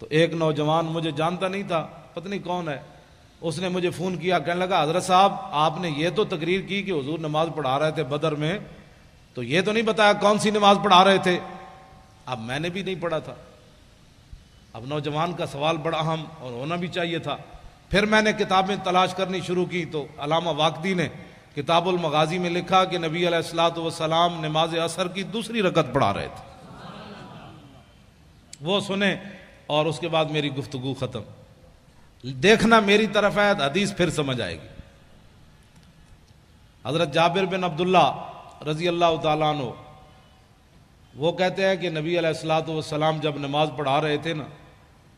تو ایک نوجوان مجھے جانتا نہیں تھا، پتہ نہیں کون ہے، اس نے مجھے فون کیا، کہنے لگا حضرت صاحب آپ نے یہ تو تقریر کی کہ حضور نماز پڑھا رہے تھے بدر میں، تو یہ تو نہیں بتایا کون سی نماز پڑھا رہے تھے۔ اب میں نے بھی نہیں پڑھا تھا، اب نوجوان کا سوال بڑا اہم اور ہونا بھی چاہیے تھا۔ پھر میں نے کتابیں تلاش کرنی شروع کی تو علامہ واقدی نے کتاب المغازی میں لکھا کہ نبی علیہ الصلوۃ والسلام نماز عصر کی دوسری رکعت پڑھا رہے تھے۔ وہ سنے اور اس کے بعد میری گفتگو ختم۔ دیکھنا میری طرف ہے، حدیث پھر سمجھ آئے گی۔ حضرت جابر بن عبداللہ رضی اللہ تعالیٰ عنہ وہ کہتے ہیں کہ نبی علیہ الصلوۃ والسلام جب نماز پڑھا رہے تھے نا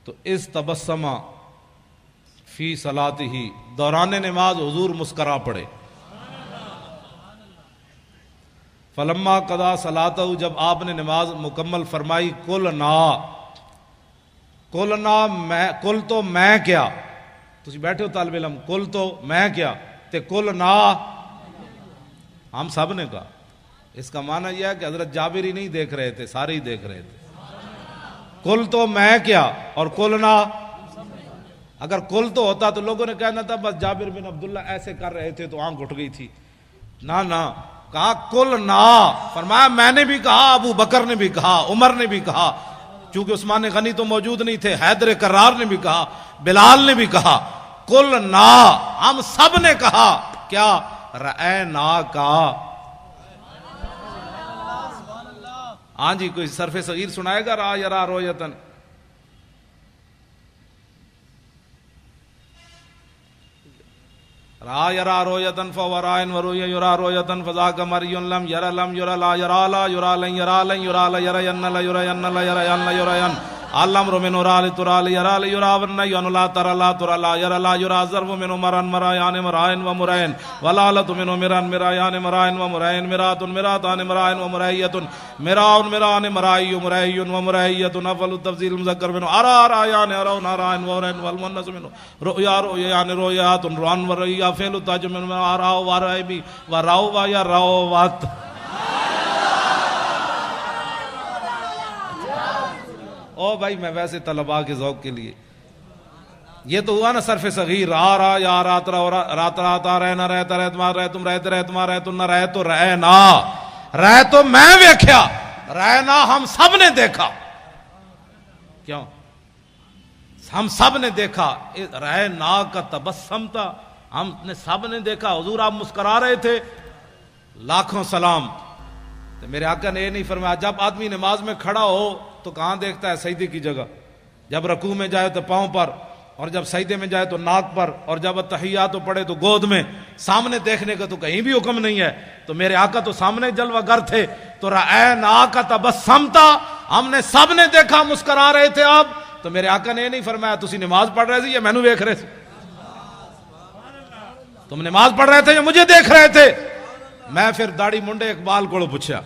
تو اس تبسمہ فی صلاتہ، دوران نماز حضور مسکرا پڑے۔ فلما قضا صلاتہ، جب آپ نے نماز مکمل فرمائی، کل تو میں کیا، تسی بیٹھے ہو طالب علم، کل تو میں کیا تے کل نا ہم سب نے کہا۔ اس کا معنی یہ ہے کہ حضرت جابر ہی نہیں دیکھ رہے تھے، سارے ہی دیکھ رہے تھے۔ کل تو میں کیا اور کل نا، اگر کل تو ہوتا تو لوگوں نے کہنا تھا بس جابر بن عبداللہ ایسے کر رہے تھے تو آنکھ اٹھ گئی تھی۔ نہ کہا کل نا، فرمایا میں نے بھی کہا، ابو بکر نے بھی کہا، عمر نے بھی کہا، چونکہ عثمان غنی تو موجود نہیں تھے، حیدر کرار نے بھی کہا، بلال نے بھی کہا، کل نا، ہم سب نے کہا کیا، رأینا کا۔ ہاں جی، کوئی صرف صغیر سنائے گا؟ را یرا رویتن، را یرا رویتن فورائن وروی یرا رویتن فذاک مریون لم یرا لم یرا لا یرا لا یرا لن یرا لن یرا لا یرا ین لا یرا ین لا یرا ین لا یرا ین علم رو من را لترا یرا لا یرا ون ین لا ترا لا یرا لا یرا ضرب من مران مرایان مرائن و مرائن ولالت من مران مرایان مرائن و مرائن مرات مراتان مرائن و مرائیت مراون مران مرائی مرائی و مرائیت افل التفضیل مذکر من ارا یان ارون ارائن و ارائن والمنس من رؤیا رؤیان رؤیات روان و رؤیا فعل التاج من ارا و رائبی و راو و یا راو وات۔ او بھائی میں ویسے طلباء کے ذوق کے لیے، یہ تو ہوا نا صرف صغیر، را یا رات رات رہ نہ رہتا رہ تمہار رہ تم رہتے رہ تمہار رہ تم نہ رہ تو رہ نا، رہ تو میں ویکھیا، رہ نا ہم سب نے دیکھا۔ کیوں؟ ہم سب نے دیکھا، رہ نا کا تبسم تھا، ہم نے سب نے دیکھا، حضور آپ مسکرا رہے تھے۔ لاکھوں سلام۔ تو میرے آقا نے یہ نہیں فرمایا جب آدمی نماز میں کھڑا ہو تو کہاں دیکھتا ہے؟ سجدے کی جگہ، جب رکوع میں جائے تو پاؤں پر، اور جب سجدے میں جائے تو ناک پر، اور جب تحیات پڑھے تو گود میں، سامنے دیکھنے کا تو کہیں بھی حکم نہیں ہے۔ تو میرے آقا تو سامنے جلوہ گر تھے، تو رأینا کا تبسم تھا، ہم نے سب نے دیکھا، مسکرا رہے تھے آپ۔ تو میرے آقا نے یہ نہیں فرمایا تسی نماز پڑھ رہے تھے یا مینوں دیکھ رہے تھے، تم نماز پڑھ رہے تھے یا مجھے دیکھ رہے تھے۔ میں پھر داڑھی منڈے اقبال کو پوچھا،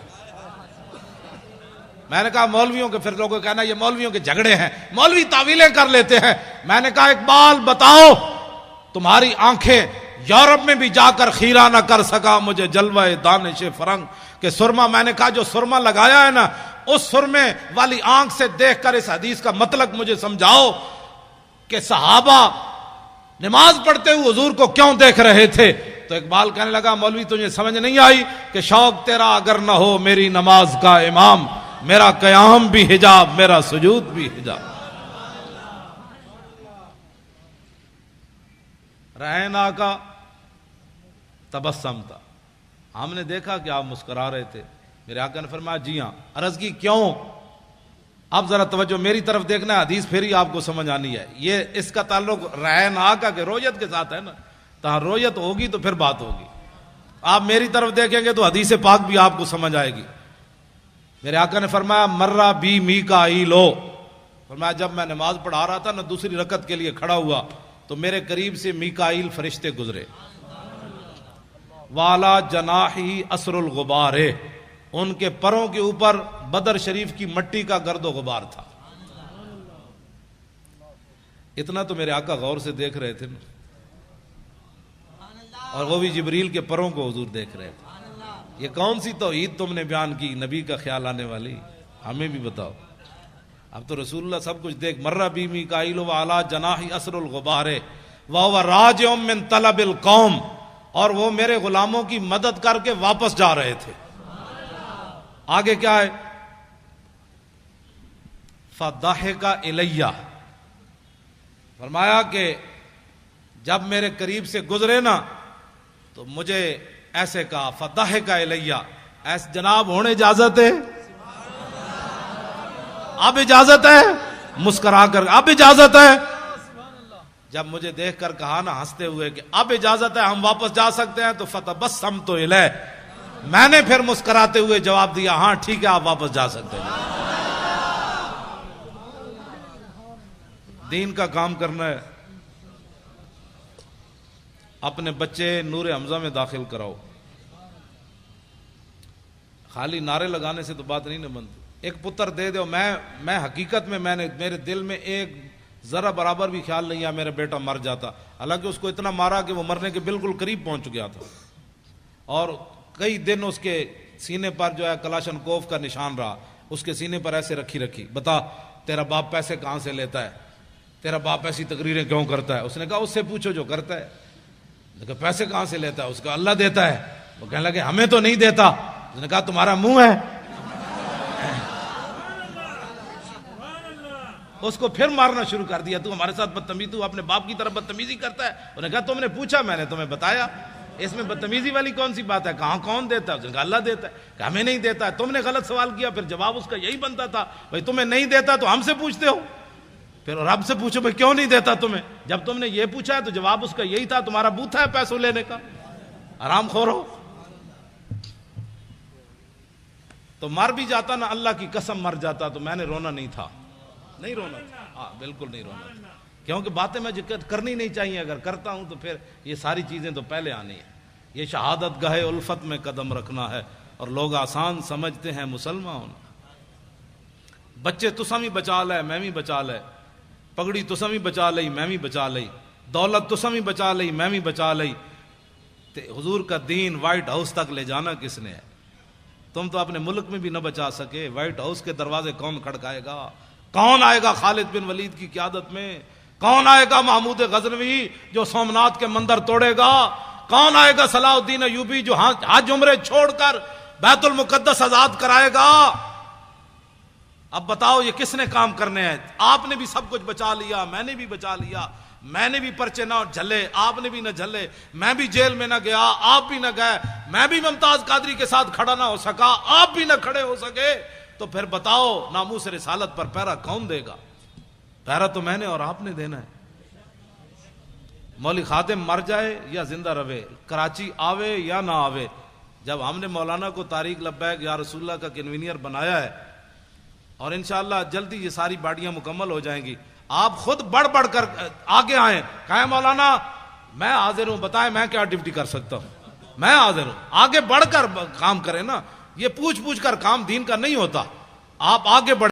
میں نے کہا مولویوں کے، پھر لوگوں کو کہنا یہ مولویوں کے جھگڑے ہیں، مولوی تعویلیں کر لیتے ہیں۔ میں نے کہا اقبال بتاؤ، تمہاری آنکھیں یورپ میں بھی جا کر خیرہ نہ کر سکا مجھے جلوہ دانش فرنگ کہ سرما، میں نے کہا جو سرما لگایا ہے نا، اس سرمے والی آنکھ سے دیکھ کر اس حدیث کا مطلب مجھے سمجھاؤ کہ صحابہ نماز پڑھتے ہوئے حضور کو کیوں دیکھ رہے تھے۔ تو اقبال کہنے لگا مولوی تجھے سمجھ نہیں آئی کہ شوق تیرا اگر نہ ہو میری نماز کا امام، میرا قیام بھی حجاب، میرا سجود بھی حجاب۔ رہنا کا تبسم تھا، ہم نے دیکھا کہ آپ مسکرا رہے تھے۔ میرے آقا نے فرمایا جی ہاں۔ عرض کی کیوں؟ اب ذرا توجہ میری طرف دیکھنا ہے، حدیث پھر ہی آپ کو سمجھ آنی ہے۔ یہ اس کا تعلق رہنا کا کہ رویت کے ساتھ ہے نا، تو رویت ہوگی تو پھر بات ہوگی۔ آپ میری طرف دیکھیں گے تو حدیث پاک بھی آپ کو سمجھ آئے گی۔ میرے آقا نے فرمایا مرہ بی میکائیلو، فرمایا جب میں نماز پڑھا رہا تھا نا، دوسری رکعت کے لیے کھڑا ہوا تو میرے قریب سے میکائیل فرشتے گزرے، والا جناحی اسر الغبار، ان کے پروں کے اوپر بدر شریف کی مٹی کا گرد و غبار تھا۔ اتنا تو میرے آقا غور سے دیکھ رہے تھے نا، اور وہ بھی جبریل کے پروں کو حضور دیکھ رہے تھے۔ یہ کون سی توحید تم نے بیان کی نبی کا خیال آنے والی؟ ہمیں بھی بتاؤ۔ اب تو رسول اللہ سب کچھ دیکھ، مرہ بی میکائیل و علی جناحی اسر الغبار وہو راجع من طلب القوم، اور وہ میرے غلاموں کی مدد کر کے واپس جا رہے تھے۔ آگے کیا ہے؟ فضحک الیہ، فرمایا کہ جب میرے قریب سے گزرے نا تو مجھے ایسے کہا، فضحک الیہ، ایسے جناب ہونے اجازت ہے؟ اب اجازت ہے؟ مسکرا کر اب اجازت ہے؟ جب مجھے دیکھ کر کہا نا ہنستے ہوئے کہ اب اجازت ہے، ہم واپس جا سکتے ہیں، تو فتبسمت الیہ، میں نے پھر مسکراتے ہوئے جواب دیا ہاں ٹھیک ہے آپ واپس جا سکتے ہیں۔ دین کا کام کرنا ہے، اپنے بچے نور حمزہ میں داخل کراؤ، خالی نعرے لگانے سے تو بات نہیں نہ بنتی۔ ایک پتر دے دو، میں حقیقت میں میرے دل میں ایک ذرا برابر بھی خیال نہیں ہے میرا بیٹا مر جاتا، حالانکہ اس کو اتنا مارا کہ وہ مرنے کے بالکل قریب پہنچ گیا تھا، اور کئی دن اس کے سینے پر جو ہے کلاشن کوف کا نشان رہا، اس کے سینے پر ایسے رکھی بتا تیرا باپ پیسے کہاں سے لیتا ہے، تیرا باپ ایسی تقریریں کیوں کرتا ہے؟ اس نے کہا اس سے پوچھو جو کرتا ہے۔ کہ پیسے کہاں سے لیتا ہے؟ اس کا اللہ دیتا ہے۔ وہ کہنے لگے ہمیں تو نہیں دیتا۔ اس نے کہا تمہارا منہ ہے۔ اس کو پھر مارنا شروع کر دیا، تو ہمارے ساتھ بدتمیزی، تو اپنے باپ کی طرف بدتمیزی کرتا ہے۔ انہوں نے کہا تم نے پوچھا، میں نے تمہیں بتایا، اس میں بدتمیزی والی کون سی بات ہے؟ کہاں کون دیتا ہے؟ اس نے کہا اللہ دیتا ہے۔ کہ ہمیں نہیں دیتا ہے۔ تم نے غلط سوال کیا، پھر جواب اس کا یہی بنتا تھا بھائی تمہیں نہیں دیتا تو ہم سے پوچھتے ہو، پھر رب سے پوچھو بھائی کیوں نہیں دیتا تمہیں؟ جب تم نے یہ پوچھا ہے تو جواب اس کا یہی تھا، تمہارا بوتھا ہے پیسوں لینے کا، آرام خور ہو۔ تو مر بھی جاتا نا، اللہ کی قسم مر جاتا تو میں نے رونا نہیں تھا، نہیں رونا تھا، ہاں بالکل نہیں رونا تھا، کیونکہ باتیں میں کرنی نہیں چاہیے، اگر کرتا ہوں تو پھر یہ ساری چیزیں تو پہلے آنی ہیں۔ یہ شہادت گاہ الفت میں قدم رکھنا ہے، اور لوگ آسان سمجھتے ہیں مسلمان ہونا۔ بچے تساں بھی بچا لے، میں بھی بچا لے، پگڑی تساں بھی بچا لئی، میں بھی بچا لئی، دولت تساں بھی بچا لئی، میں بھی بچا لئی، حضور کا دین وائٹ ہاؤس تک لے جانا کس نے ہے؟ تم تو اپنے ملک میں بھی نہ بچا سکے، وائٹ ہاؤس کے دروازے کون کھڑکائے گا؟ کون آئے گا خالد بن ولید کی قیادت میں؟ کون آئے گا محمود غزنوی جو سومناتھ کے مندر توڑے گا؟ کون آئے گا صلاح الدین ایوبی جو حج عمرے چھوڑ کر بیت المقدس آزاد کرائے گا؟ اب بتاؤ یہ کس نے کام کرنے ہیں؟ آپ نے بھی سب کچھ بچا لیا، میں نے بھی بچا لیا، میں نے بھی پرچے نہ جھلے، آپ نے بھی نہ جھلے، میں بھی جیل میں نہ گیا، آپ بھی نہ گئے، میں بھی ممتاز قادری کے ساتھ کھڑا نہ ہو سکا، آپ بھی نہ کھڑے ہو سکے، تو پھر بتاؤ ناموس رسالت پر پہرا کون دے گا؟ پہرا تو میں نے اور آپ نے دینا ہے۔ مولوی خادم مر جائے یا زندہ رہے، کراچی آوے یا نہ آوے، جب ہم نے مولانا کو طارق لبیک یا رسول اللہ کا کنوینئر بنایا ہے، اور انشاءاللہ جلدی یہ ساری باڑیاں مکمل ہو جائیں گی، آپ خود بڑھ بڑھ کر آگے آئیں، کہیں مولانا میں حاضر ہوں، بتائیں میں کیا ڈیوٹی کر سکتا ہوں، میں حاضر ہوں، آگے بڑھ کر کام کریں نا، یہ پوچھ پوچھ کر کام دین کا نہیں ہوتا، آپ آگے بڑھ